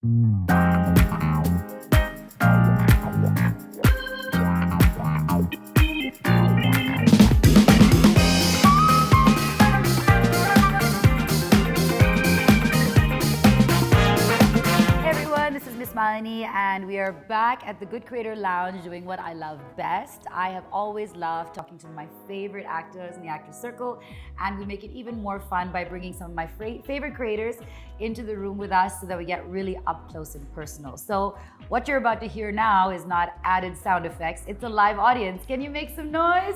Everyone, this is MissMalini, and we are back at the Good Creator Lounge doing what I love best. I have always loved talking to my favorite actors in the Actors Circle, and we make it even more fun by bringing some of my favorite creators into the room with us so that we get really up close and personal. So what you're about to hear now is not added sound effects, it's a live audience. Can you make some noise?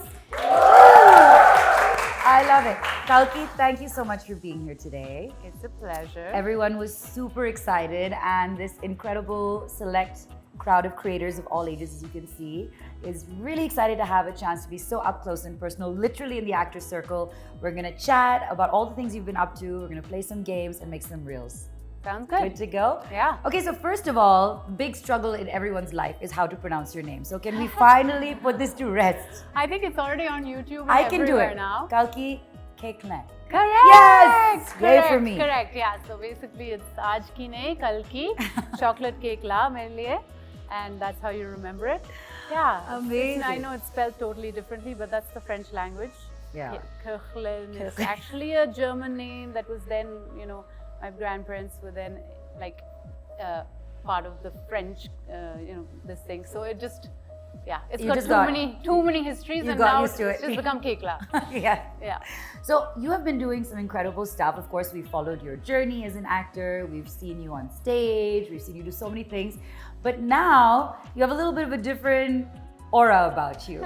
I love it. Kalki, thank you so much for being here today. It's a pleasure. Everyone was super excited, and this incredible select crowd of creators of all ages, as you can see, is really excited to have a chance to be so up close and personal, literally in the Actors Circle. We're gonna chat about all the things you've been up to. We're gonna play some games and make some reels. Sounds good. Good to go? Yeah. Okay, so first of all, big struggle in everyone's life is how to pronounce your name. So can we finally put this to rest? I think it's already on YouTube and I can do it now. Kalki Koechlin. Correct. Yes! Yay Correct, for me. Correct. Yeah. So basically, it's Aaj ki nahi, kal ki chocolate cake la mere liye, and that's how you remember it. Yeah. Amazing. I know it's spelled totally differently, but that's the French language. Yeah. Koechlin is actually a German name that was then, my grandparents were then part of the French, this thing. So it just, it's got too many histories, and now it's just become Kekla. Yeah. So you have been doing some incredible stuff. Of course, we've followed your journey as an actor. We've seen you on stage. We've seen you do so many things. But now you have a little bit of a different aura about you.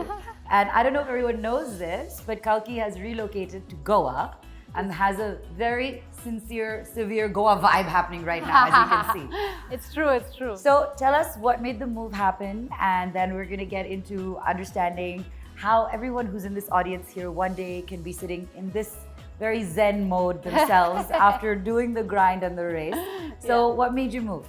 And I don't know if everyone knows this, but Kalki has relocated to Goa and has a very sincere, severe Goa vibe happening right now, as you can see. It's true, it's true. So tell us what made the move happen, and then we're gonna get into understanding how everyone who's in this audience here one day can be sitting in this very zen mode themselves after doing the grind and the race. So what made you move?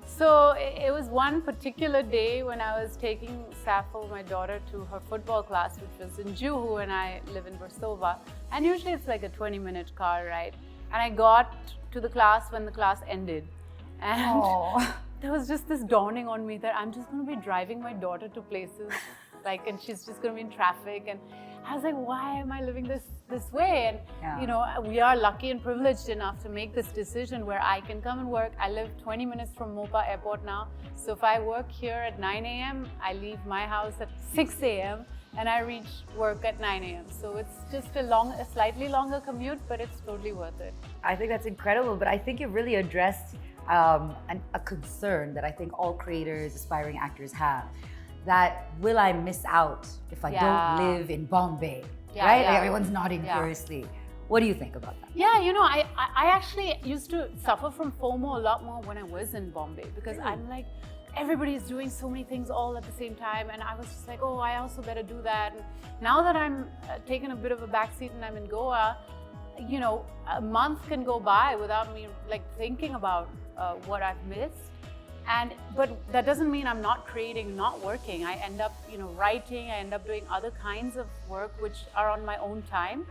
So it was one particular day when I was taking Sappho, my daughter, to her football class, which was in Juhu, and I live in Versova. And usually it's like a 20-minute car ride. And I got to the class when the class ended. And there was just this dawning on me that I'm just going to be driving my daughter to places, and she's just going to be in traffic. And I was like, why am I living this way? And we are lucky and privileged enough to make this decision where I can come and work. I live 20 minutes from Mopa Airport now. So if I work here at 9 a.m., I leave my house at 6 a.m. and I reach work at 9 a.m. So it's just a slightly longer commute, but it's totally worth it. I think that's incredible, but I think you really addressed a concern that I think all creators, aspiring actors have. That will I miss out if I don't live in Bombay, right? Like everyone's nodding furiously. What do you think about that? Yeah, I actually used to suffer from FOMO a lot more when I was in Bombay, because I'm like, everybody's doing so many things all at the same time, and I was just like, oh, I also better do that. And now that I'm taking a bit of a backseat and I'm in Goa, a month can go by without me thinking about what I've missed. But that doesn't mean I'm not creating, not working. I end up, writing, I end up doing other kinds of work which are on my own time.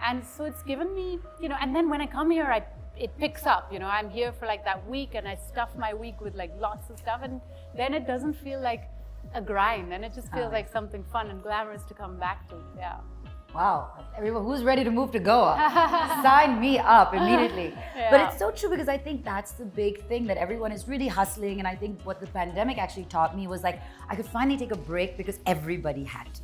And so it's given me, and then when I come here, it picks up, I'm here for that week and I stuff my week with lots of stuff, and then it doesn't feel like a grind, and it just feels like something fun and glamorous to come back to, Wow, everyone who's ready to move to Goa, sign me up immediately. But it's so true, because I think that's the big thing, that everyone is really hustling. And I think what the pandemic actually taught me was I could finally take a break because everybody had to.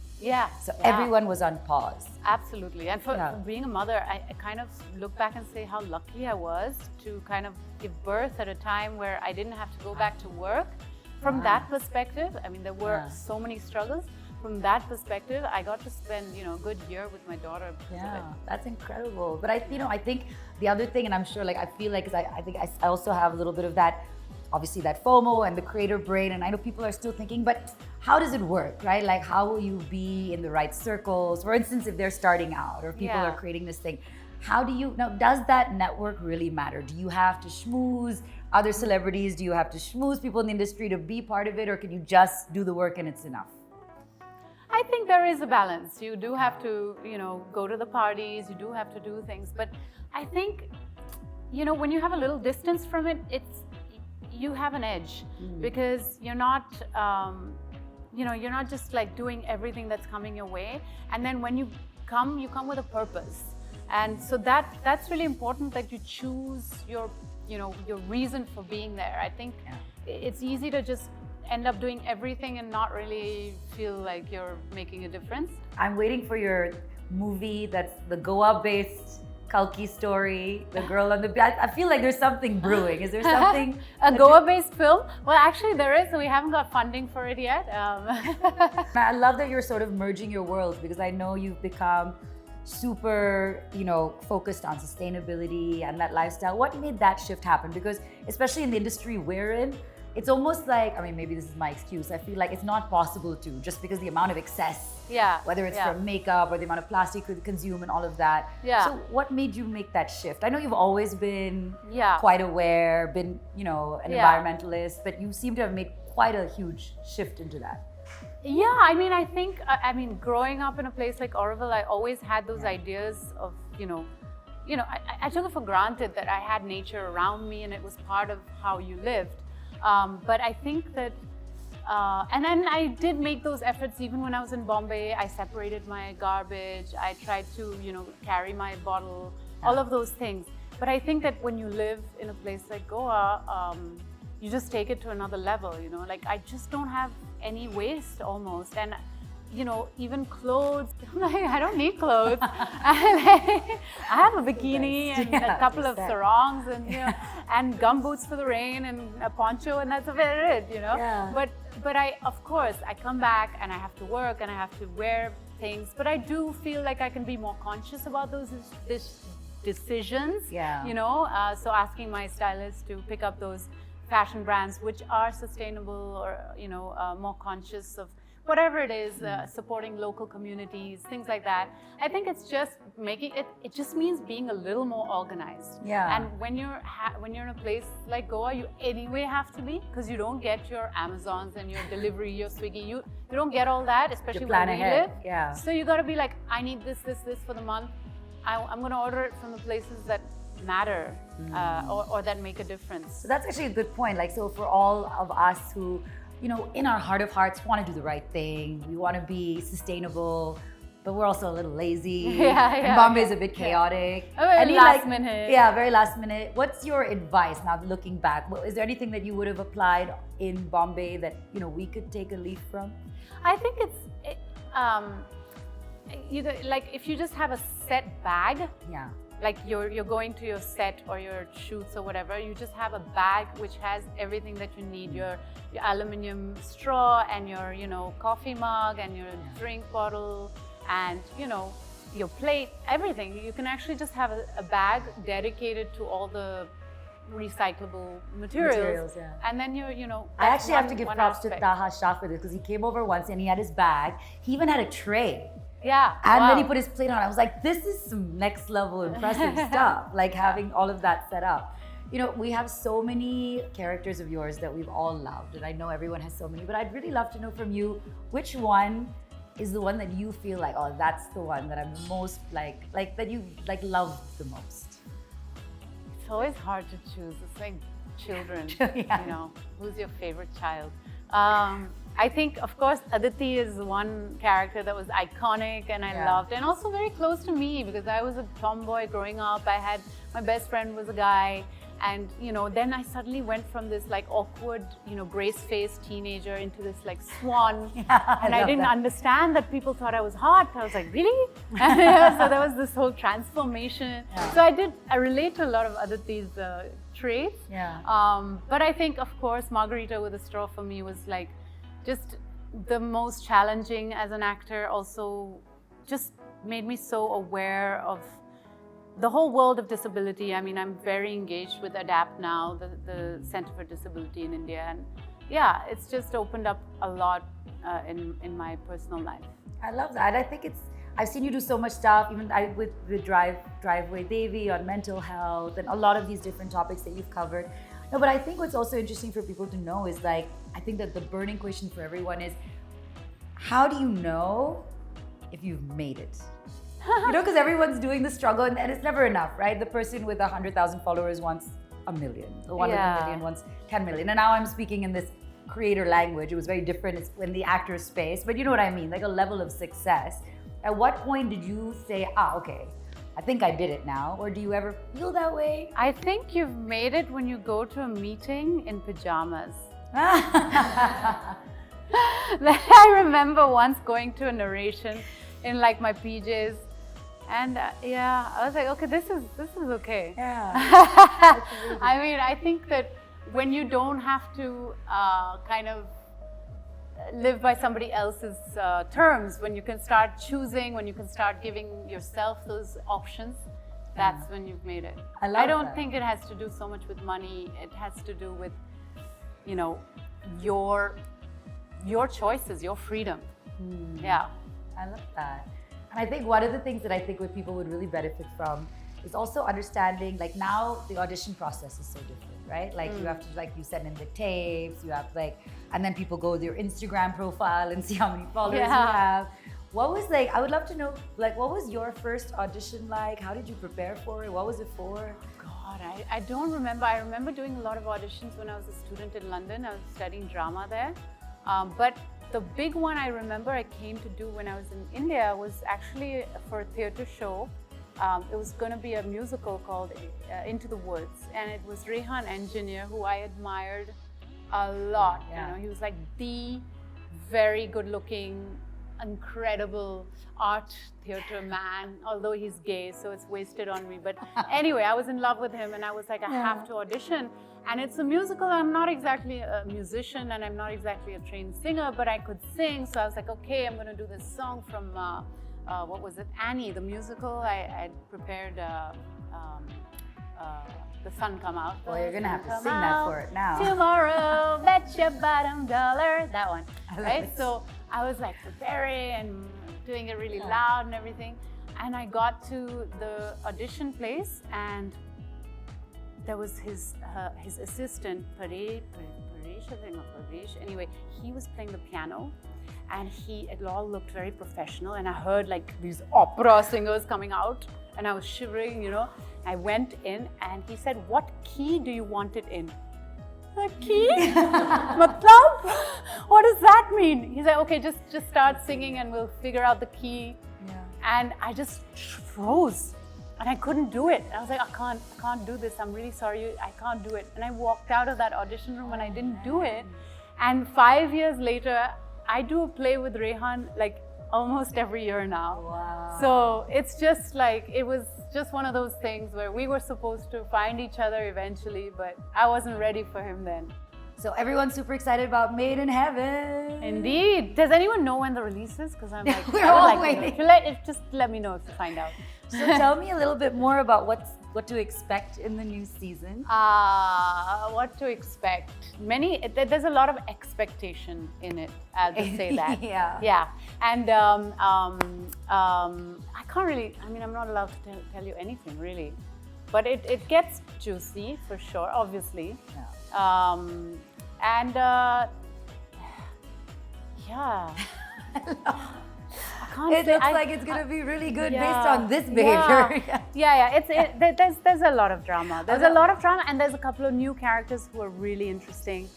So everyone was on pause. Absolutely. And for being a mother, I kind of look back and say how lucky I was to kind of give birth at a time where I didn't have to go back to work. From that perspective, I mean, there were so many struggles. From that perspective, I got to spend, a good year with my daughter. That's incredible. But I think the other thing, and I'm sure, I feel like, because I think I also have a little bit of that, obviously that FOMO and the creator brain, and I know people are still thinking, but how does it work, right? How will you be in the right circles? For instance, if they're starting out or people are creating this thing, does that network really matter? Do you have to schmooze other celebrities? Do you have to schmooze people in the industry to be part of it? Or can you just do the work and it's enough? I think there is a balance. You do have to, go to the parties, you do have to do things. But I think, when you have a little distance from it, you have an edge because you're not, you're not just like doing everything that's coming your way. And then when you come with a purpose. And so that's really important, that you choose your reason for being there. I think it's easy to just end up doing everything and not really feel like you're making a difference. I'm waiting for your movie that's the Goa-based Kalki story, the girl on the beach. I feel like there's something brewing. Is there something? A Goa-based film? Well, actually there is. We haven't got funding for it yet. I love that you're sort of merging your worlds, because I know you've become super, focused on sustainability and that lifestyle. What made that shift happen? Because especially in the industry we're in, it's almost like, maybe this is my excuse, I feel like it's not possible to, just because the amount of excess, whether it's from makeup or the amount of plastic we consume and all of that. Yeah. So what made you make that shift? I know you've always been quite aware, been, an environmentalist, but you seem to have made quite a huge shift into that. Yeah, I think, growing up in a place like Oroville, I always had those ideas of, I took it for granted that I had nature around me and it was part of how you lived. But I think that, and then I did make those efforts even when I was in Bombay. I separated my garbage. I tried to, carry my bottle, all of those things. But I think that when you live in a place like Goa, you just take it to another level, like I just don't have any waste almost. And, even clothes, I'm like, I don't need clothes. I have a bikini and a couple of sarongs and, and gumboots for the rain and a poncho, and that's about it, Yeah. But of course, I come back and I have to work and I have to wear things, but I do feel like I can be more conscious about those decisions, so asking my stylist to pick up those fashion brands which are sustainable or, more conscious of whatever it is, supporting local communities, things like that. I think it's just making it, it just means being a little more organized. Yeah. And when you're in a place like Goa, you anyway have to be, because you don't get your Amazons and your delivery, your Swiggy, you don't get all that, especially where we live. Yeah. So you got to be like, I need this for the month. I'm going to order it from the places that matter or that make a difference. So that's actually a good point. Like, so for all of us who, in our heart of hearts want to do the right thing, we want to be sustainable, but we're also a little lazy. And Bombay is a bit chaotic. Very last minute. Yeah, very last minute. What's your advice now looking back? Is there anything that you would have applied in Bombay that, we could take a leaf from? I think like if you just have a set bag, like you're going to your set or your shoots or whatever, you just have a bag which has everything that you need, your aluminum straw and your coffee mug and your drink bottle and your plate, everything. You can actually just have a bag dedicated to all the recyclable materials. And then I actually have to give props to Taha Shah for this, because he came over once and he had his bag. He even had a tray. Yeah. And then he put his plate on. I was like, this is some next level impressive stuff, like having all of that set up. We have so many characters of yours that we've all loved, and I know everyone has so many, but I'd really love to know from you, which one is the one that you feel like, oh, that's the one that I'm most like that you love the most? It's always hard to choose. It's like children, who's your favorite child? I think, of course, Aditi is one character that was iconic and I loved, and also very close to me because I was a tomboy growing up. My best friend was a guy, and then I suddenly went from this like awkward, brace-faced teenager into this like swan, and I didn't understand that people thought I was hot. I was like, really? So there was this whole transformation. So I relate to a lot of Aditi's traits. But I think, of course, Margarita with a Straw for me was like just the most challenging as an actor. Also just made me so aware of the whole world of disability. I'm very engaged with ADAPT now, the Center for Disability in India, and it's just opened up a lot in my personal life. I love that. I think I've seen you do so much stuff, even with Driveway Devi on mental health and a lot of these different topics that you've covered. No, but I think what's also interesting for people to know is I think that the burning question for everyone is, how do you know if you've made it? Because everyone's doing the struggle and it's never enough, right? The person with 100,000 followers wants a million. The one in a Yeah. million, once 10 million. And now I'm speaking in this creator language. It was very different. It's in the actor space, but you know what I mean, like a level of success. At what point did you say, okay, I think I did it now? Or do you ever feel that way? I think you've made it when you go to a meeting in pajamas. I remember once going to a narration in like my PJs, and I was like, okay, this is okay. Yeah. I mean, I think that when you don't have to kind of live by somebody else's terms, when you can start choosing, when you can start giving yourself those options, that's when you've made it. I don't that. think it has to do so much with money. It has to do with, you know, your choices, your freedom. Yeah. I love that. And I think one of the things that I think what people would really benefit from is also understanding, like now the audition process is so different, right? Like you have to, like you send in the tapes, you have like, and then people go with your Instagram profile and see how many followers you have. What was like, I would love to know, like what was your first audition like? How did you prepare for it? What was it for? God, I don't remember. I remember doing a lot of auditions when I was a student in London. I was studying drama there. But the big one I remember I came to do when I was in India was actually for a theatre show. It was going to be a musical called Into the Woods, and it was Rehan Engineer, who I admired a lot. Yeah. You know, he was like the very good-looking, incredible art theatre man, although he's gay, so it's wasted on me. But anyway, I was in love with him, and I was like, I have to audition. And it's a musical. I'm not exactly a musician, and I'm not exactly a trained singer, but I could sing. So I was like, okay, I'm going to do this song from what was it, Annie, the musical. I prepared The Sun Come Out. Well, you're going to have to sing that for it now. Tomorrow, bet your bottom dollar. That one, right? it. So I was like preparing and doing it really loud and everything. And I got to the audition place, and there was his assistant, Paresh, anyway, he was playing the piano, and it all looked very professional, and I heard like these opera singers coming out, and I was shivering, you know. I went in, and he said, what key do you want it in? The key? Matlab? What does that mean? He said, okay, just start singing and we'll figure out the key. Yeah. And I just froze. And I couldn't do it. I was like, I can't do this. I'm really sorry, I can't do it. And I walked out of that audition room and I didn't do it. And 5 years later, I do a play with Rehan like almost every year now. Wow. So it's just like, it was just one of those things where we were supposed to find each other eventually, but I wasn't ready for him then. So everyone's super excited about Made in Heaven. Indeed. Does anyone know when the release is? Because I'm like, We're I would all like waiting. to know. Just let me know if you find out. So tell me a little bit more about what to expect in the new season. What to expect? There's a lot of expectation in it. I'll just say that. Yeah. And I can't really. I mean, I'm not allowed to tell you anything really, but it gets juicy for sure. Obviously. Yeah. Yeah. It looks like it's going to be really good based on this behavior. There's a lot of drama. There's a lot of drama, and there's a couple of new characters who are really interesting.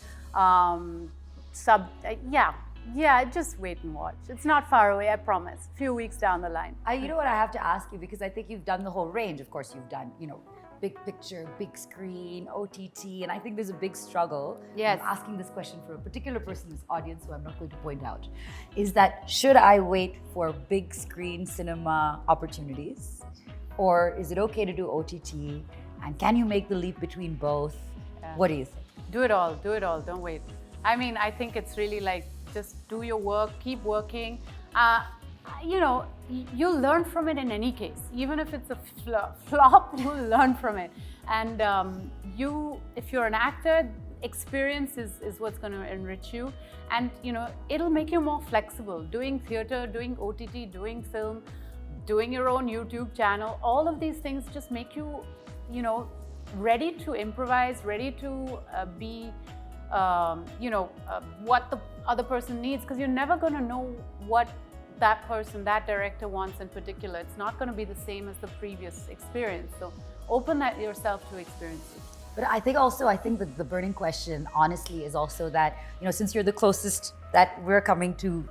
Just wait and watch. It's not far away, I promise. A few weeks down the line. You know what, I have to ask you, because I think you've done the whole range. Of course, you've done, you know, big picture, big screen, OTT, and I think there's a big struggle. Yes. I'm asking this question for a particular person in this audience who I'm not going to point out. Is that, should I wait for big screen cinema opportunities? Or is it okay to do OTT? And can you make the leap between both? Yeah. What do you think? Do it all, don't wait. I mean, I think it's really like, just do your work, keep working. You know, you'll learn from it in any case. Even if it's a flop, you'll learn from it. And if you're an actor, experience is what's going to enrich you. And, you know, it'll make you more flexible. Doing theater, doing OTT, doing film, doing your own YouTube channel, all of these things just make you, you know, ready to improvise, ready to be, what the other person needs, because you're never going to know what that person, that director wants in particular. It's not going to be the same as the previous experience. So open that yourself to experiences. But I think that the burning question, honestly, is also that, since you're the closest that we're coming to,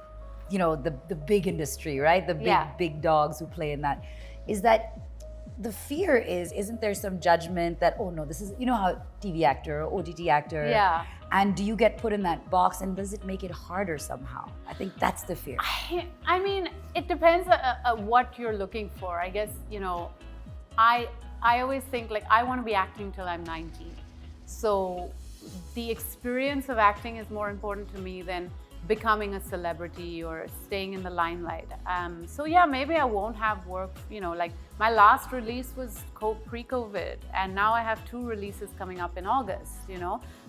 the big industry, right? The big dogs who play in that, is that the fear isn't there some judgment that, oh no, this is, how TV actor or OTT actor. Yeah. And do you get put in that box and does it make it harder somehow? I think that's the fear. I mean, it depends what you're looking for. I guess, I always think like I want to be acting till I'm 90. So the experience of acting is more important to me than becoming a celebrity or staying in the limelight. So yeah, maybe I won't have work, like my last release was pre-COVID, and now I have 2 releases coming up in August,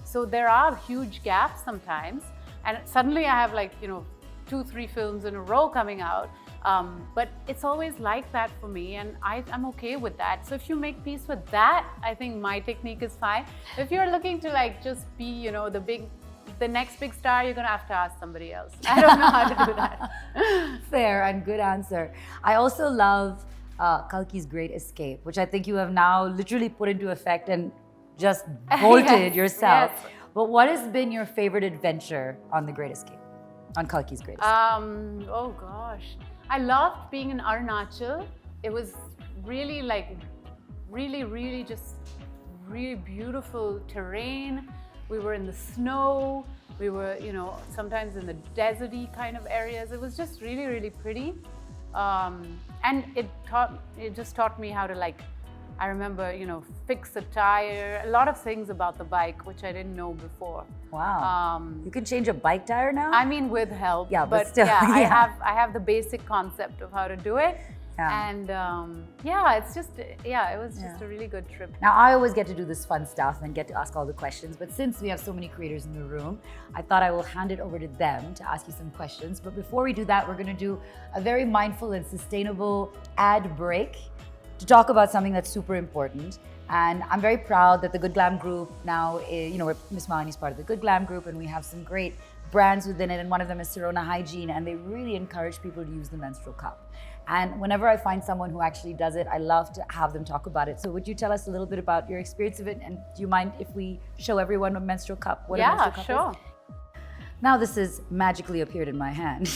So there are huge gaps sometimes, and suddenly I have like, 2-3 films in a row coming out. But it's always like that for me, and I'm okay with that. So if you make peace with that, I think my technique is fine. If you're looking to like just be, the next big star, you're gonna have to ask somebody else. I don't know how to do that. Fair and good answer. I also love Kalki's Great Escape, which I think you have now literally put into effect and just bolted yourself. Yes. But what has been your favorite adventure on The Great Escape? On Kalki's Great Escape? Oh gosh. I loved being in Arunachal. It was really really just really beautiful terrain. We were in the snow. We were, sometimes in the deserty kind of areas. It was just really, really pretty. And it just taught me how to I remember, fix a tire, a lot of things about the bike, which I didn't know before. Wow. You can change a bike tire now? I mean, with help. Yeah, but still. Yeah, I have the basic concept of how to do it. Yeah. And it was just a really good trip. Now, I always get to do this fun stuff and get to ask all the questions, but since we have so many creators in the room, I thought I will hand it over to them to ask you some questions. But before we do that, we're going to do a very mindful and sustainable ad break to talk about something that's super important. And I'm very proud that the Good Glam Group now, MissMalini is part of the Good Glam Group, and we have some great brands within it, and one of them is Serona Hygiene, and they really encourage people to use the menstrual cup. And whenever I find someone who actually does it, I love to have them talk about it. So would you tell us a little bit about your experience of it? And do you mind if we show everyone a menstrual cup? What a menstrual cup sure. is? Now this has magically appeared in my hand.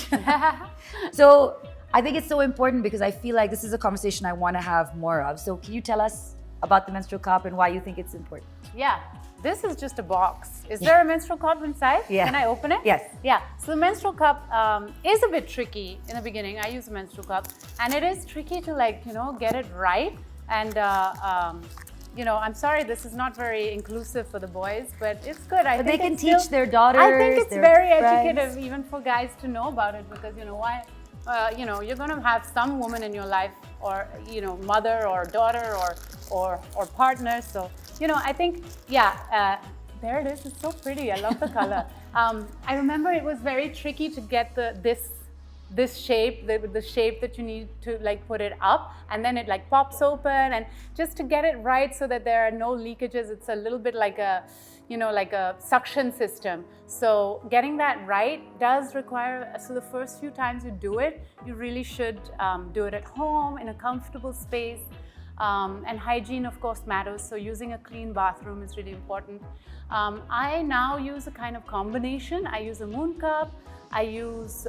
So I think it's so important because I feel like this is a conversation I want to have more of. So can you tell us about the menstrual cup and why you think it's important? Yeah. This is just a box. Is there a menstrual cup inside? Yeah. Can I open it? Yes. Yeah. So the menstrual cup is a bit tricky in the beginning. I use a menstrual cup, and it is tricky to get it right. And I'm sorry, this is not very inclusive for the boys, but it's good. But they can teach their daughters. I think it's very friends. educative even for guys to know about it, because why? You're going to have some woman in your life, or mother or daughter or partner. So I think there it is. It's so pretty. I love the color. I remember it was very tricky to get this shape, the shape that you need to put it up, and then it pops open, and just to get it right so that there are no leakages. It's a little bit like a suction system. So getting that right does require, so the first few times you do it, you really should do it at home in a comfortable space. And hygiene, of course, matters. So using a clean bathroom is really important. I now use a kind of combination. I use a moon cup. I use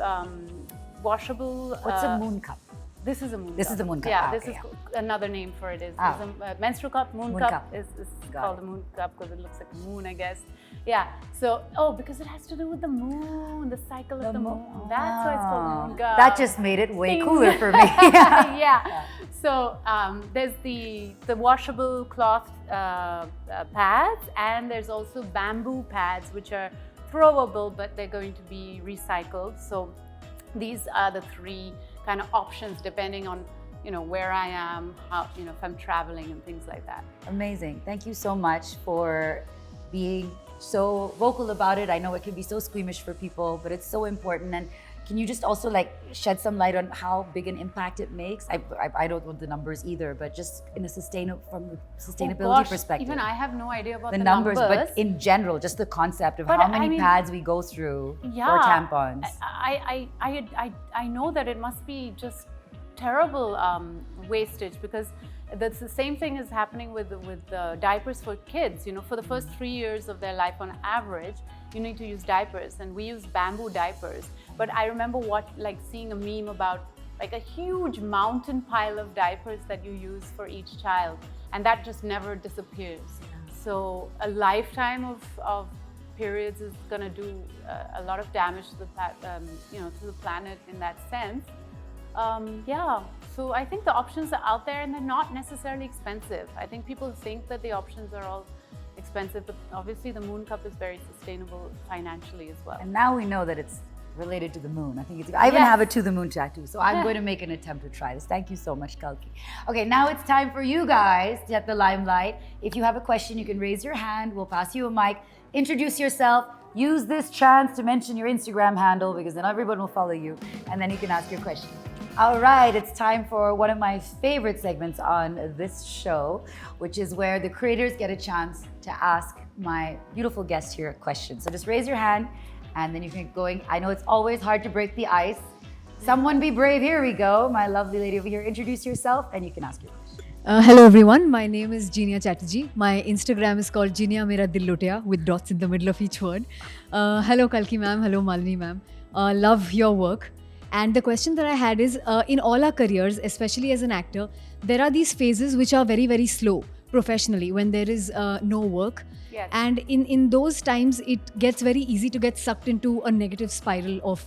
washable. What's a moon cup? This is a moon cup. This is the moon cup. Yeah, this is another name for it. Is a menstrual cup. Moon cup is called a moon cup because it looks like a moon, I guess. Yeah. So, because it has to do with the moon, the cycle of the moon. That's why it's called the moon cup. That just made it way cooler for me. Yeah. So there's the washable cloth pads, and there's also bamboo pads, which are throwable, but they're going to be recycled. So these are the 3 kind of options depending on where I am, how if I'm traveling and things like that. Amazing. Thank you so much for being so vocal about it. I know it can be so squeamish for people, but it's so important. And can you just also shed some light on how big an impact it makes? I don't know the numbers either, but just in from the sustainability perspective. Even I have no idea about the numbers, but in general, just the concept of how many pads we go through for tampons. I know that it must be just terrible wastage, because that's the same thing is happening with the diapers for kids. You know, for the first 3 years of their life on average, you need to use diapers, and we use bamboo diapers. But I remember seeing a meme about like a huge mountain pile of diapers that you use for each child, and that just never disappears. So a lifetime of periods is going to do a lot of damage to the planet in that sense. So I think the options are out there, and they're not necessarily expensive. I think people think that the options are all expensive, but obviously the Moon Cup is very sustainable financially as well. And now we know that it's related to the moon. I even have a to the moon tattoo, so I'm going to make an attempt to try this. Thank you so much, Kalki. Okay, now it's time for you guys to get the limelight. If you have a question, you can raise your hand. We'll pass you a mic. Introduce yourself. Use this chance to mention your Instagram handle, because then everyone will follow you, and then you can ask your question. All right, it's time for one of my favorite segments on this show, which is where the creators get a chance to ask my beautiful guests here a question. So just raise your hand, and then you can get going. I know it's always hard to break the ice. Someone be brave. Here we go. My lovely lady over here. Introduce yourself, and you can ask your question. Hello everyone, my name is Jeenia Chatterjee. My Instagram is called Jeenia Mera Dil Lutya, with dots in the middle of each word. Hello Kalki ma'am, hello Malini ma'am. Love your work. And the question that I had is, in all our careers, especially as an actor, there are these phases which are very, very slow professionally, when there is no work. Yes. And in those times, it gets very easy to get sucked into a negative spiral of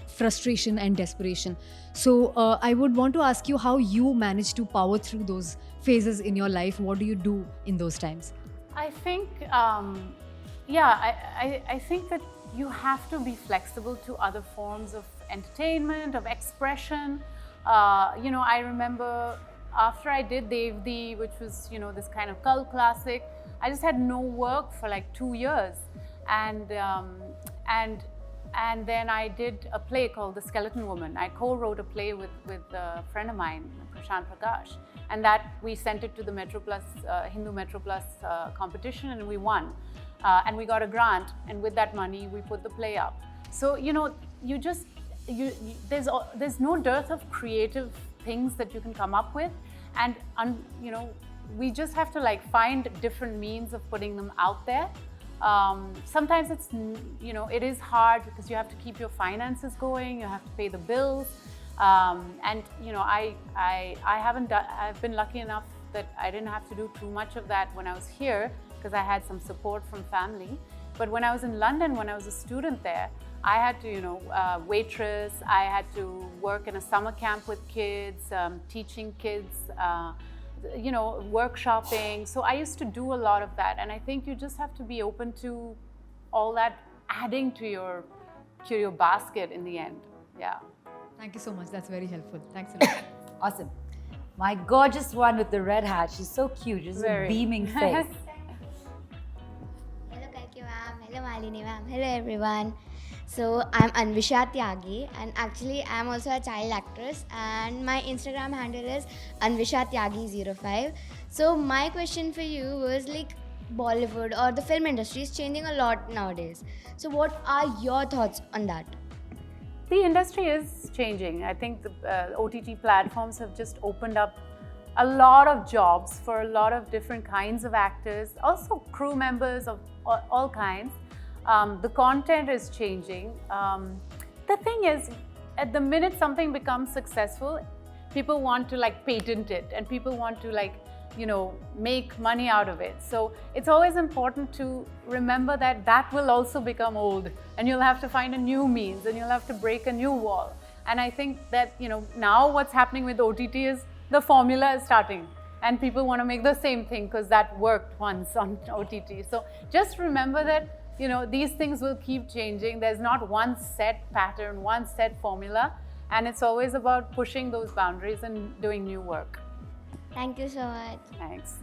frustration and desperation. So I would want to ask you how you manage to power through those phases in your life. What do you do in those times? I think, I think that you have to be flexible to other forms of entertainment, of expression. I remember after I did Devdi, which was, this kind of cult classic, I just had no work for like 2 years. And then I did a play called The Skeleton Woman. I co-wrote a play with a friend of mine, Prashant Prakash. And that we sent it to the Metro Plus, Hindu Metro Plus competition, and we won. And we got a grant, and with that money, we put the play up. So, there's no dearth of creative things that you can come up with. And, we just have to find different means of putting them out there. Sometimes it's, it is hard because you have to keep your finances going, you have to pay the bills. I've been lucky enough that I didn't have to do too much of that when I was here, because I had some support from family. But when I was in London, when I was a student there, I had to, waitress, I had to work in a summer camp with kids, teaching kids, workshopping. So I used to do a lot of that. And I think you just have to be open to all that adding to your basket in the end. Yeah. Thank you so much. That's very helpful. Thanks a lot. Awesome. My gorgeous one with the red hat. She's so cute. Just a beaming face. Hello Kalki ma'am. Hello Malini ma'am. Hello everyone. So I'm Anvisha Tyagi, and actually I'm also a child actress, and my Instagram handle is Anvisha Tyagi05. So my question for you was Bollywood or the film industry is changing a lot nowadays. So what are your thoughts on that? The industry is changing. I think the OTT platforms have just opened up a lot of jobs for a lot of different kinds of actors, also crew members of all kinds. The content is changing. The thing is, at the minute something becomes successful, people want to patent it, and people want to make money out of it. So it's always important to remember that will also become old, and you'll have to find a new means, and you'll have to break a new wall. And I think that now what's happening with OTT is the formula is starting, and people want to make the same thing because that worked once on OTT. So just remember that these things will keep changing. There's not one set pattern, one set formula, and it's always about pushing those boundaries and doing new work. Thank you so much. Thanks.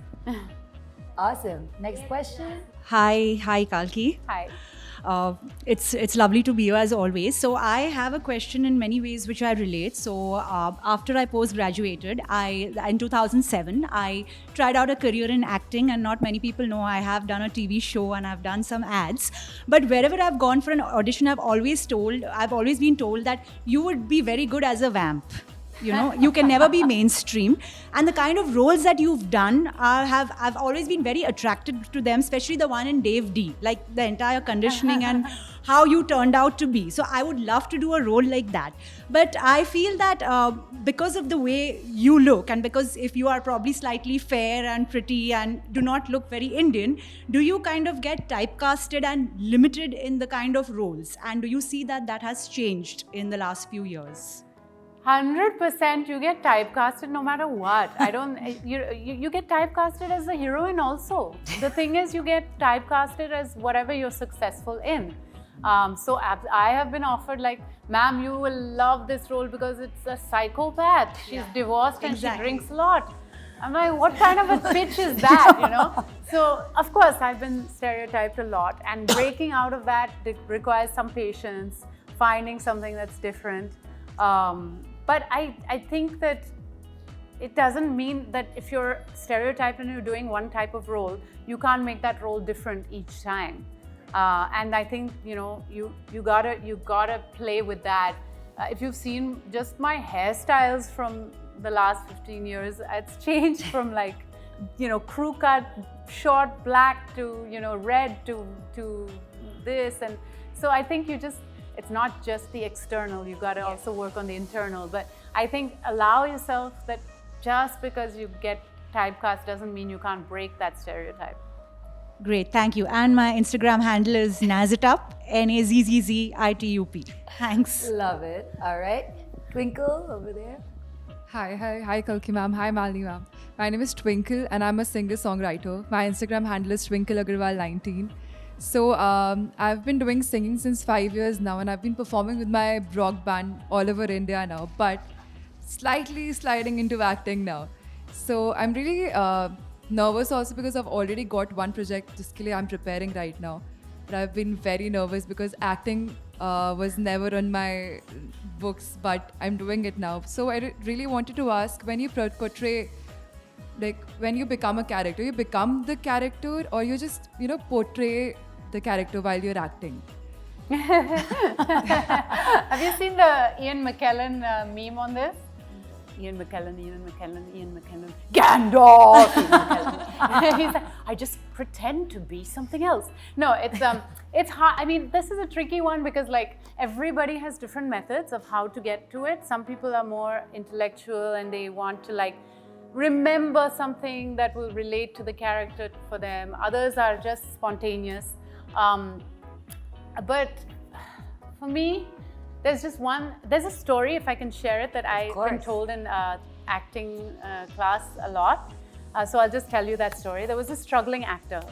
Awesome. Next question. Hi Kalki. Hi. It's lovely to be here as always. So I have a question in many ways which I relate. So after I post-graduated, in 2007, I tried out a career in acting, and not many people know I have done a TV show and I've done some ads. But wherever I've gone for an audition, I've always been told that you would be very good as a vamp. You can never be mainstream. And the kind of roles that you've done I've always been very attracted to them, especially the one in Dave D, like the entire conditioning and how you turned out to be. So I would love to do a role like that. But I feel that because of the way you look, and because if you are probably slightly fair and pretty and do not look very Indian, do you kind of get typecasted and limited in the kind of roles? And do you see that that has changed in the last few years? 100% you get typecasted no matter what. You get typecasted as a heroine also. The thing is, you get typecasted as whatever you're successful in. So I have been offered like, ma'am, you will love this role because it's a psychopath. She's divorced and she drinks a lot. I'm like, what kind of a pitch is that, So, of course, I've been stereotyped a lot, and breaking out of that requires some patience, finding something that's different. But I think that it doesn't mean that if you're stereotyped and you're doing one type of role, you can't make that role different each time. And I think, you gotta play with that. If you've seen just my hairstyles from the last 15 years, it's changed from like, crew cut, short black to, red to this. And so I think it's not just the external, you've got to also work on the internal. But I think allow yourself that just because you get typecast doesn't mean you can't break that stereotype. Great, thank you. And my Instagram handle is Nazzitup, Nazzitup. Thanks. Love it. All right. Twinkle over there. Hi, Kalki ma'am. Hi, Malini ma'am. My name is Twinkle and I'm a singer-songwriter. My Instagram handle is twinkleagarwal19. So I've been doing singing since 5 years now, and I've been performing with my rock band all over India now, but slightly sliding into acting now. So I'm really nervous also because I've already got one project jiske liye I'm preparing right now. But I've been very nervous because acting was never on my books, but I'm doing it now. So I really wanted to ask, when you portray, like when you become a character, you become the character or you just, portray the character while you're acting? Have you seen the Ian McKellen meme on this? Ian McKellen, Gandalf! Ian McKellen. He's like, I just pretend to be something else. No, it's hard. I mean, this is a tricky one because like everybody has different methods of how to get to it. Some people are more intellectual and they want to like remember something that will relate to the character for them. Others are just spontaneous. But for me, there's a story, if I can share it, that I've been told in acting class a lot. So I'll just tell you that story. There was a struggling actor,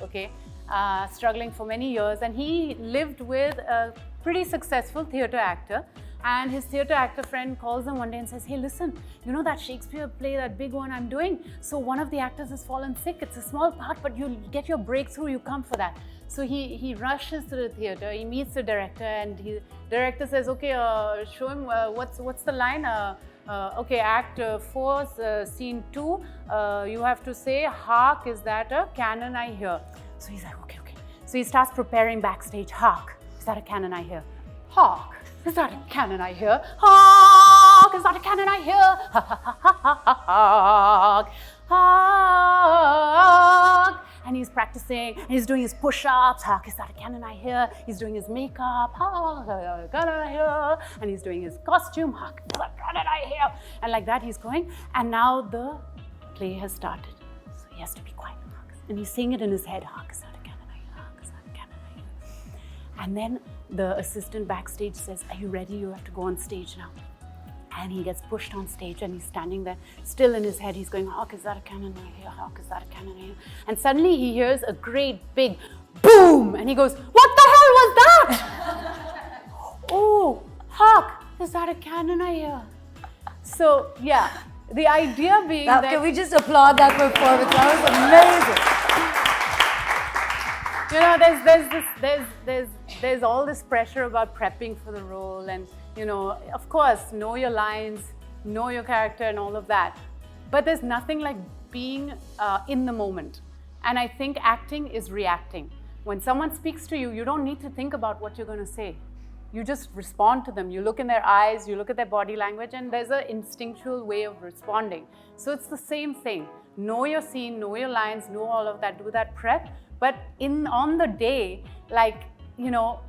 struggling for many years, and he lived with a pretty successful theatre actor. And his theatre actor friend calls him one day and says, hey, listen, you know that Shakespeare play, that big one I'm doing? So one of the actors has fallen sick. It's a small part, but you'll get your breakthrough, you come for that. So he rushes to the theatre, he meets the director, and the director says, okay, show him what's the line? Okay, act 4, scene 2, you have to say, hark, is that a cannon I hear? So he's like, okay. So he starts preparing backstage, hark, is that a cannon I hear? Hark, is that a cannon I hear? Hark, is that a cannon I hear? Hark, hark. And he's practicing, and he's doing his push-ups. Hark, is that a cannon I hear? He's doing his makeup. Hark, cannon I hear. And he's doing his costume. Hark, is that a cannon I hear? And like that, he's going. And now the play has started. So he has to be quiet. And he's saying it in his head. Hark, is that a cannon I hear? Hark, is that a cannon I hear? And then the assistant backstage says, are you ready? You have to go on stage now. And he gets pushed on stage and he's standing there, still in his head, he's going, hark, is that a cannon I hear? Hark, is that a cannon I hear? And suddenly he hears a great big boom! And he goes, what the hell was that? Oh, hark, is that a cannon I hear? So, yeah, the idea being that... Can we just applaud that performance? That was amazing. There's all this pressure about prepping for the role and, of course, know your lines, know your character and all of that. But there's nothing like being in the moment. And I think acting is reacting. When someone speaks to you, you don't need to think about what you're going to say. you just respond to them. You look in their eyes, you look at their body language, and there's an instinctual way of responding. So it's the same thing. Know your scene, know your lines, know all of that, do that prep. But on the day, like, you know,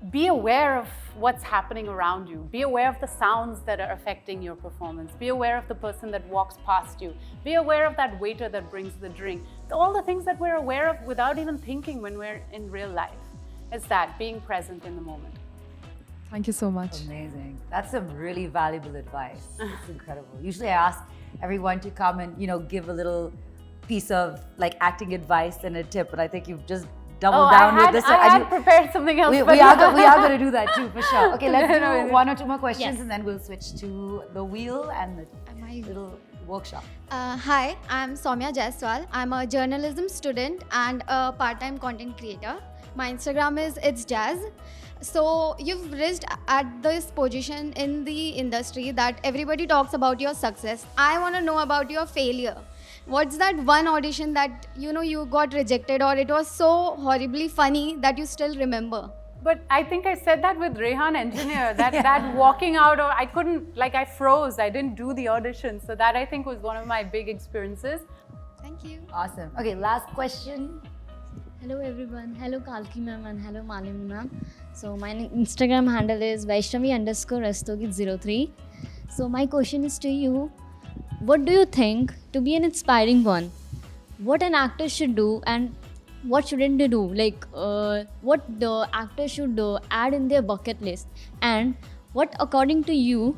be aware of what's happening around you. Be aware of the sounds that are affecting your performance. Be aware of the person that walks past you. Be aware of that waiter that brings the drink. All the things that we're aware of without even thinking when we're in real life. It's that, being present in the moment. Thank you so much. Amazing. That's some really valuable advice. It's incredible. Usually I ask everyone to come and, you know, give a little piece of like acting advice and a tip, but I think you've just doubled down with this. I had prepared something else. We are going to do that too, for sure. Okay, let's do one or two more questions and then we'll switch to the wheel and the little workshop. Hi, I'm Soumya Jaiswal. I'm a journalism student and a part-time content creator. My Instagram is It's Jazz. So you've reached at this position in the industry that everybody talks about your success. I want to know about your failure. What's that one audition that you got rejected, or it was so horribly funny that you still remember? But I think I said that with Rehan Engineer, that walking out, or I couldn't, like I froze, I didn't do the audition. So that I think was one of my big experiences. Thank you. Awesome. Okay, last question. Hello everyone. Hello Kalki ma'am and hello Malini ma'am. So my Instagram handle is Vaishnavi_Rastogit03. So my question is to you. What do you think to be an inspiring one? What an actor should do and what shouldn't they do? Like what the actor should add in their bucket list? And what, according to you,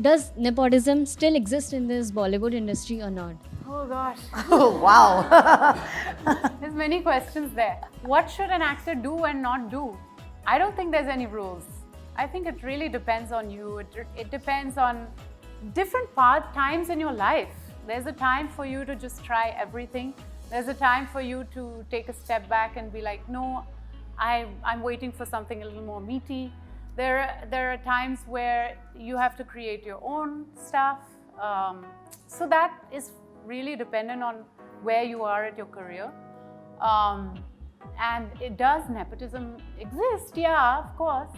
does nepotism still exist in this Bollywood industry or not? Oh gosh. Oh, wow. There's many questions there. What should an actor do and not do? I don't think there's any rules. I think it really depends on you. It depends on different times in your life. There's a time for you to just try everything. There's a time for you to take a step back and be like, no, I'm waiting for something a little more meaty. There are times where you have to create your own stuff. So that is really dependent on where you are at your career. And does nepotism exist? Yeah, of course.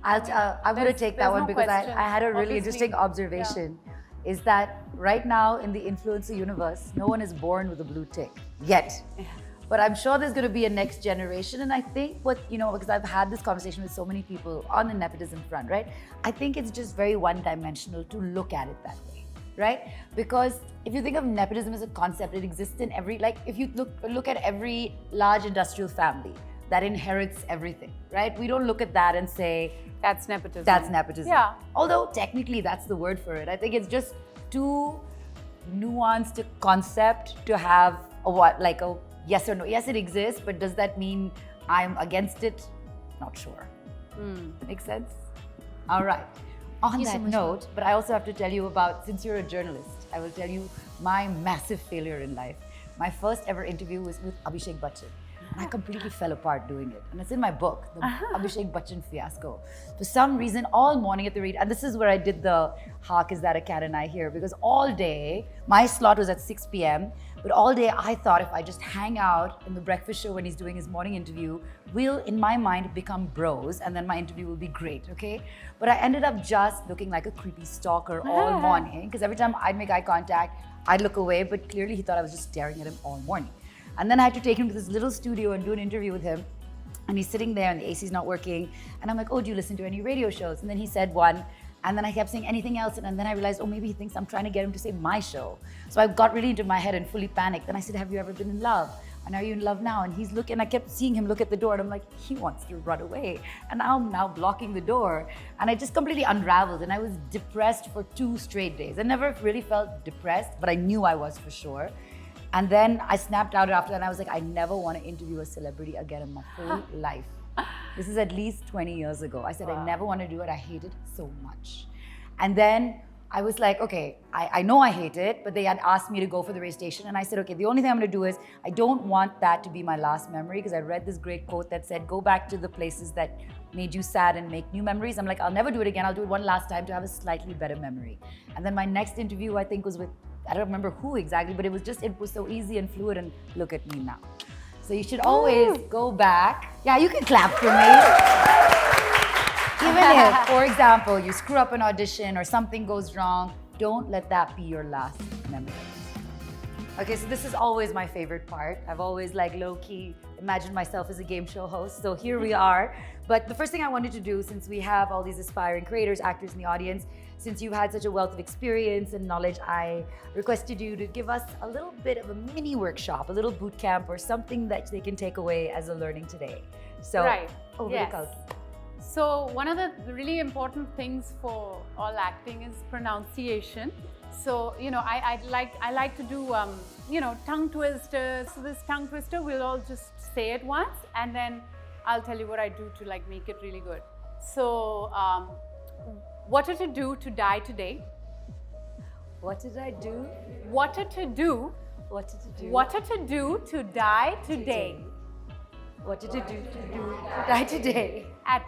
I'm going to take that one no because question. I had a really Obviously, interesting observation. Is that right now in the influencer universe, no one is born with a blue tick yet. Yeah. But I'm sure there's going to be a next generation. And I think because I've had this conversation with so many people on the nepotism front, right? I think it's just very one-dimensional to look at it that way, right? Because if you think of nepotism as a concept, it exists in every, like if you look at every large industrial family that inherits everything, right? We don't look at that and say, that's nepotism. that's nepotism. Yeah. Although technically that's the word for it. I think it's just too nuanced a concept to have a yes or no. Yes, it exists, but does that mean I'm against it? Not sure. Makes sense? All right. On that note, but I also have to tell you about, since you're a journalist, I will tell you my massive failure in life. My first ever interview was with Abhishek Bachchan. And I completely fell apart doing it. And it's in my book, the Abhishek Bachchan fiasco. For some reason, all morning at the read, and this is where I did the hark, is that a cat and I hear? Because all day, my slot was at 6 p.m. But all day, I thought if I just hang out in the breakfast show when he's doing his morning interview, we'll, in my mind, become bros. And then my interview will be great, okay? But I ended up just looking like a creepy stalker all morning. Because every time I'd make eye contact, I'd look away. But clearly, he thought I was just staring at him all morning. And then I had to take him to this little studio and do an interview with him. And he's sitting there and the AC's not working. And I'm like, oh, do you listen to any radio shows? And then he said one. And then I kept saying anything else. And then I realized, oh, maybe he thinks I'm trying to get him to say my show. So I got really into my head and fully panicked. And I said, have you ever been in love? And are you in love now? And he's looking, I kept seeing him look at the door. And I'm like, he wants to run away. And I'm now blocking the door. And I just completely unraveled. And I was depressed for 2 straight days. I never really felt depressed, but I knew I was for sure. And then I snapped out after that and I was like, I never want to interview a celebrity again in my whole life. This is at least 20 years ago. I said, I never want to do it. I hate it so much. And then I was like, okay, I know I hate it, but they had asked me to go for the race station. And I said, okay, the only thing I'm going to do is I don't want that to be my last memory, because I read this great quote that said, go back to the places that made you sad and make new memories. I'm like, I'll never do it again. I'll do it one last time to have a slightly better memory. And then my next interview, I think, was with, I don't remember who exactly, but it was so easy and fluid, and look at me now. So you should always go back. Yeah, you can clap for me. if, for example, you screw up an audition or something goes wrong, don't let that be your last memory. Okay, so this is always my favorite part. I've always like low-key imagined myself as a game show host, so here we are. But the first thing I wanted to do, since we have all these aspiring creators, actors in the audience, since you've had such a wealth of experience and knowledge, I requested you to give us a little bit of a mini workshop, a little boot camp or something that they can take away as a learning today. So, Right. over Yes. to Kalki. So one of the really important things for all acting is pronunciation. So I like to do tongue twisters. So this tongue twister, we'll all just say it once, and then I'll tell you what I do to like make it really good. So what to do to die today? What did I do? What to do? What did I do? What to do to die today? What did I do to die today? At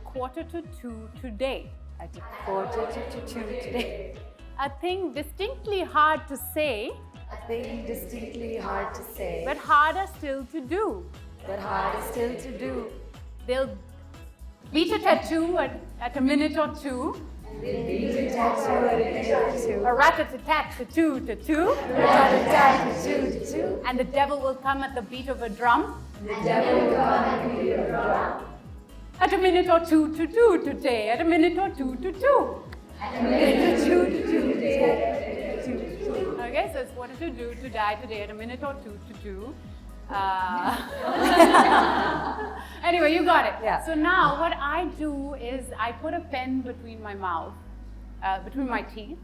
1:45 today. At 1:45 today. A thing distinctly hard to say, A thing distinctly hard to say, but harder still to do. but harder still to do. They'll beat a tattoo at a minute or two. Tattoo at a minute or two. A rat-a-tat-tat-too, Rat-a-tat-tat-too-too. and the devil will come at the beat of a drum. The devil will come and beat a drum. At a minute or two to do today. At a minute or two to do. At a minute or two to do today. Okay, so it's what to do to die today. At a minute or two to do. Anyway, you got it. Yeah. So now what I do is I put a pen between my mouth, between my teeth.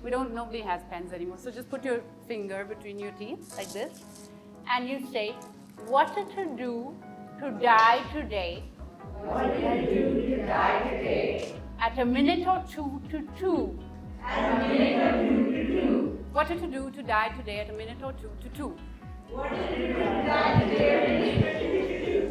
Nobody has pens anymore. So just put your finger between your teeth like this. And you say, what to do to die today? What did I do to die today? At a minute or two to two. At a minute or two to two. What to do to die today at a minute or two to two? What did I do to die today? At a minute or two to two.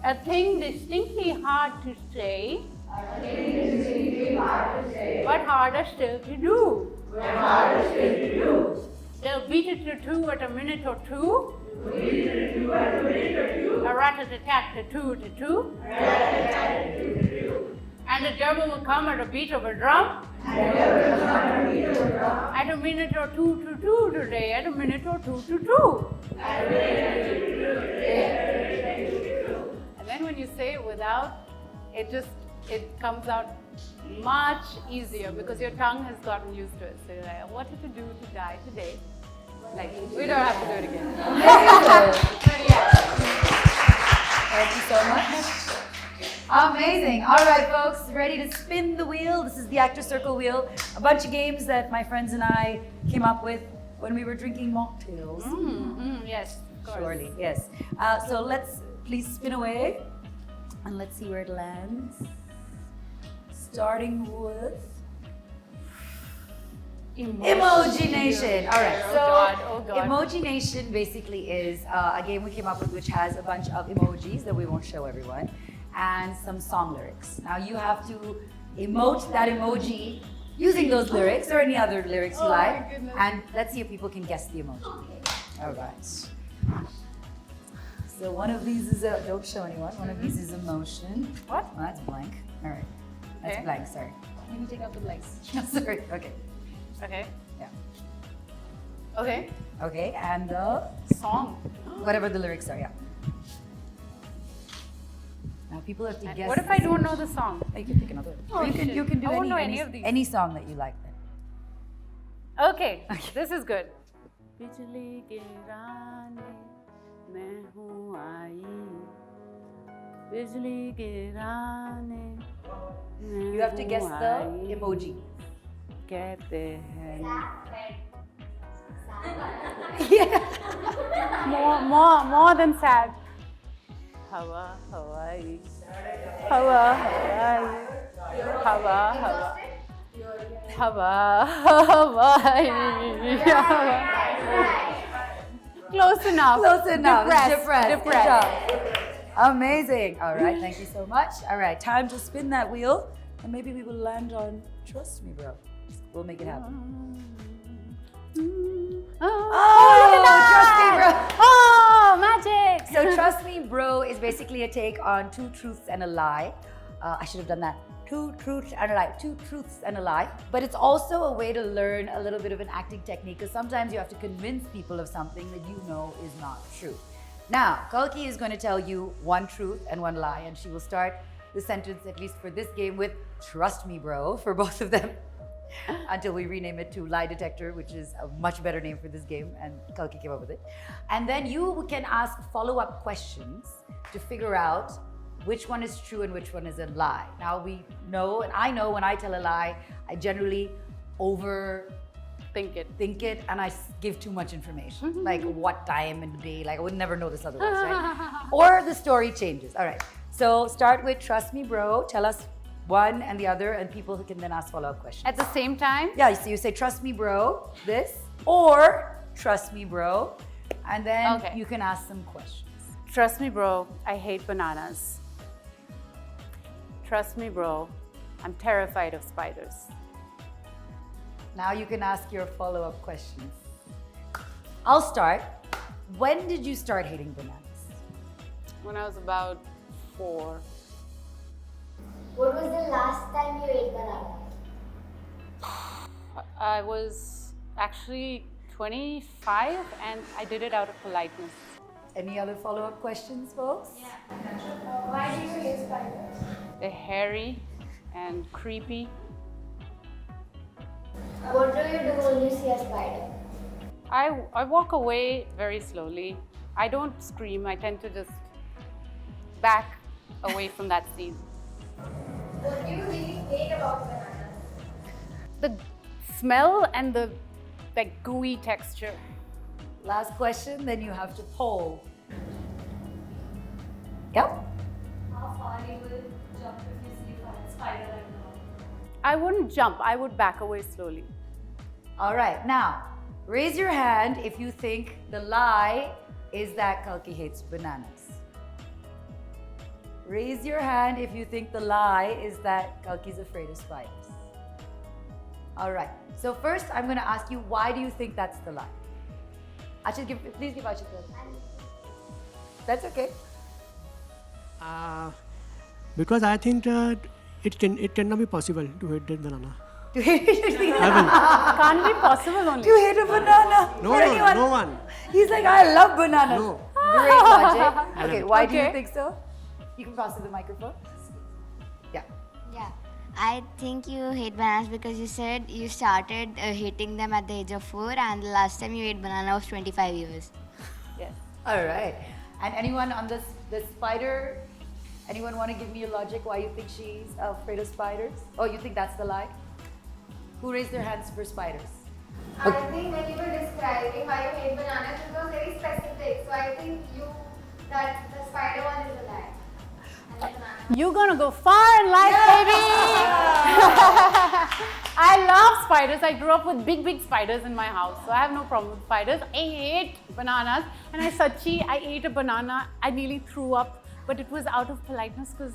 A thing distinctly hard to say, A thing distinctly hard to say, but harder still to do. but harder still to do. They'll beat it to two at a minute or two. Beat it to at a minute or two. A rat-a-tat-tat-too to two. Rat-a-tat-tat-too-too. And the devil will come at a beat of a drum. And the devil will come at a beat of a drum. At a minute or two to two today. At a minute or two to two. At a minute or two to two today. And then when you say it without, it comes out much easier because your tongue has gotten used to it. So you're like, what to do to die today? Like, we don't have to do it again. But yeah. Thank you so much. Amazing. All right, folks, ready to spin the wheel? This is the Actor Circle wheel. A bunch of games that my friends and I came up with when we were drinking mocktails. Yes, of course. Surely, yes. So let's please spin away and let's see where it lands. Starting with Emojination. All right, so Oh God. Emojination basically is a game we came up with which has a bunch of emojis that we won't show everyone and some song lyrics. Now you have to emote that emoji using those lyrics or any other lyrics you like. And let's see if people can guess the emoji. All right. So one of these is don't show anyone. One of these is emotion. What? Oh, that's blank. All right. That's Okay. blank, sorry. Maybe take out the blanks. Sorry, okay. Okay. Yeah. Okay. Okay, and the Song. whatever the lyrics are, yeah. Now people have to guess. What if I don't know the song? Oh, you can pick another. Oh, you can shit. do I won't know any any of these. any song that you like then. Okay, this is good. बिजली गिराने मैं हूँ आई बिजली गिराने You have to guess the emoji. कहते हैं Yeah. more than sad. हवा हवाई हवा हवाई हवा हवा हवा हवाई Close enough. Close enough. Depressed. Good job. Amazing. All right, thank you so much. All right, time to spin that wheel, and maybe we will land on Trust Me, Bro. We'll make it happen. Trust Me, Bro. Oh, magic. So Trust Me, Bro is basically a take on Two Truths and a Lie. I should have done that. 2 truths and a lie. 2 truths and a lie. But it's also a way to learn a little bit of an acting technique, because sometimes you have to convince people of something that you know is not true. Now, Kalki is going to tell you 1 truth and 1 lie, and she will start the sentence, at least for this game, with "Trust me, bro," for both of them. Until we rename it to Lie Detector, which is a much better name for this game, and Kalki came up with it. And then you can ask follow-up questions to figure out which one is true and which one is a lie. Now we know, and I know when I tell a lie, I generally Think it. and I give too much information, like what time and day, like I would never know this otherwise, right? Or the story changes. All right, so start with "Trust me, bro." Tell us one and the other, and people can then ask follow-up questions. At the same time? Yeah, so you say "Trust me, bro," this, or "Trust me, bro," and then you can ask some questions. Trust me, bro, I hate bananas. Trust me, bro, I'm terrified of spiders. Now you can ask your follow-up questions. I'll start. When did you start hating bananas? When I was about 4. What was the last time you ate banana? I was actually 25 and I did it out of politeness. Any other follow-up questions, folks? Why do you hate spiders? They're hairy and creepy. What do you do when you see a spider? I walk away very slowly. I don't scream. I tend to just back away from that scene. What do you really hate about bananas? The smell and the gooey texture. Last question, then you have to poll. Yep. How far you will jump if you see a spider like that? I wouldn't jump. I would back away slowly. All right, now, raise your hand if you think the lie is that Kalki hates bananas. Raise your hand if you think the lie is that Kalki's afraid of spiders. All right, so first I'm going to ask you, why do you think that's the lie? Achit, please give Achit That's okay. Because I think it cannot be possible to hate that banana. To hate Can't be possible only. To hate a banana? No For one, anyone? no one. He's like, I love bananas. No. Great logic. Okay, why do you Okay. think so? You can pass it the microphone. Yeah. Yeah. I think you hate bananas because you said you started hating them at the age of 4 and the last time you ate banana was 25 years. Yes. All right. And anyone on this spider? Anyone want to give me a logic why you think she's afraid of spiders? Oh, you think that's the lie? Who raised their hands for spiders? I think when you were describing why you hate bananas, it was very specific. So I think that the spider one is a lie. And the banana. You're gonna go far in life, baby! I love spiders. I grew up with big spiders in my house, so I have no problem with spiders. I hate bananas, and I ate a banana. I nearly threw up, but it was out of politeness because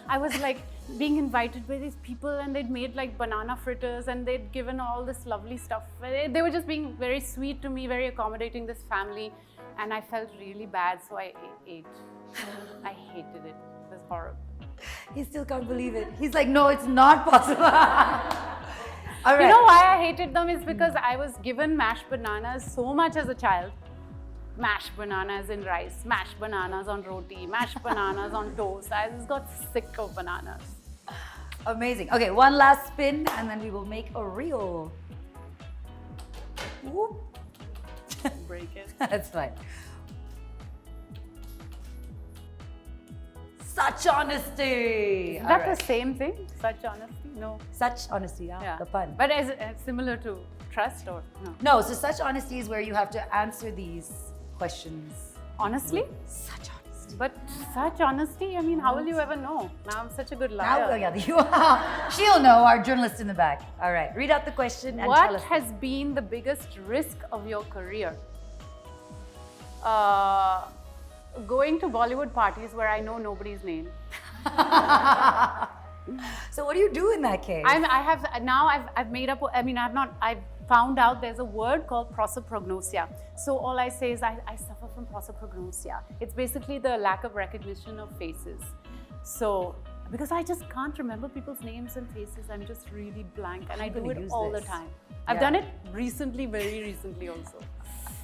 I was like being invited by these people, and they'd made like banana fritters, and they'd given all this lovely stuff. They were just being very sweet to me, very accommodating, this family, and I felt really bad, so I ate. I hated it. It was horrible. He still can't believe it. He's like, no, it's not possible. All right. You know why I hated them is because I was given mashed bananas so much as a child. Mashed bananas in rice, mashed bananas on roti, mashed bananas on toast. I just got sick of bananas. Amazing. Okay, one last spin, and then we will make a reel. Whoop. Break it. That's fine. Such honesty. Is that the same thing? Such honesty? No. Such honesty, yeah. The pun. But is it similar to trust or no? No, so such honesty is where you have to answer these questions. Honestly? Such honesty. But such honesty? I mean, how will you ever know? Now I'm such a good liar. Now, yeah, you are. She'll know, our journalist in the back. All right, read out the question and tell What us. has been the biggest risk of your career? Going to Bollywood parties where I know nobody's name. So what do you do in that case? I've made up. I mean, I've found out there's a word called prosopagnosia. So all I say is I suffer from prosopagnosia. It's basically the lack of recognition of faces. So because I just can't remember people's names and faces. I'm just really blank, and I do gonna it use all the this? time. I've done it recently, very recently also.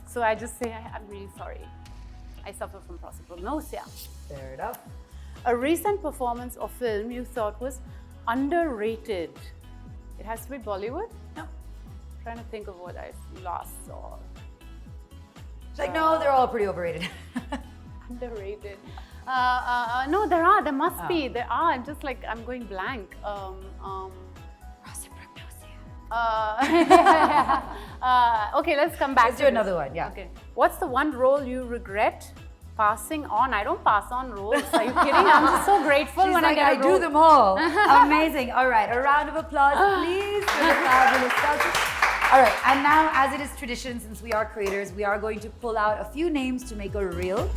So I just say, I'm really sorry. I suffer from prosopagnosia. Fair enough. A recent performance or film you thought was underrated. It has to be Bollywood? No. I'm trying to think of what I last saw. It's like, no, they're all pretty overrated. Underrated. No, there must be. There are. I'm just like, I'm going blank. Okay, let's come back. Let's do another one, yeah. Okay. What's the one role you regret passing on? I don't pass on roles. Are you kidding? I'm just so grateful She's when like, I I get a do role. them all. Amazing. All right, a round of applause, please, for the fabulous Kalki. All right, and now, as it is tradition, since we are creators, we are going to pull out a few names to make a reel.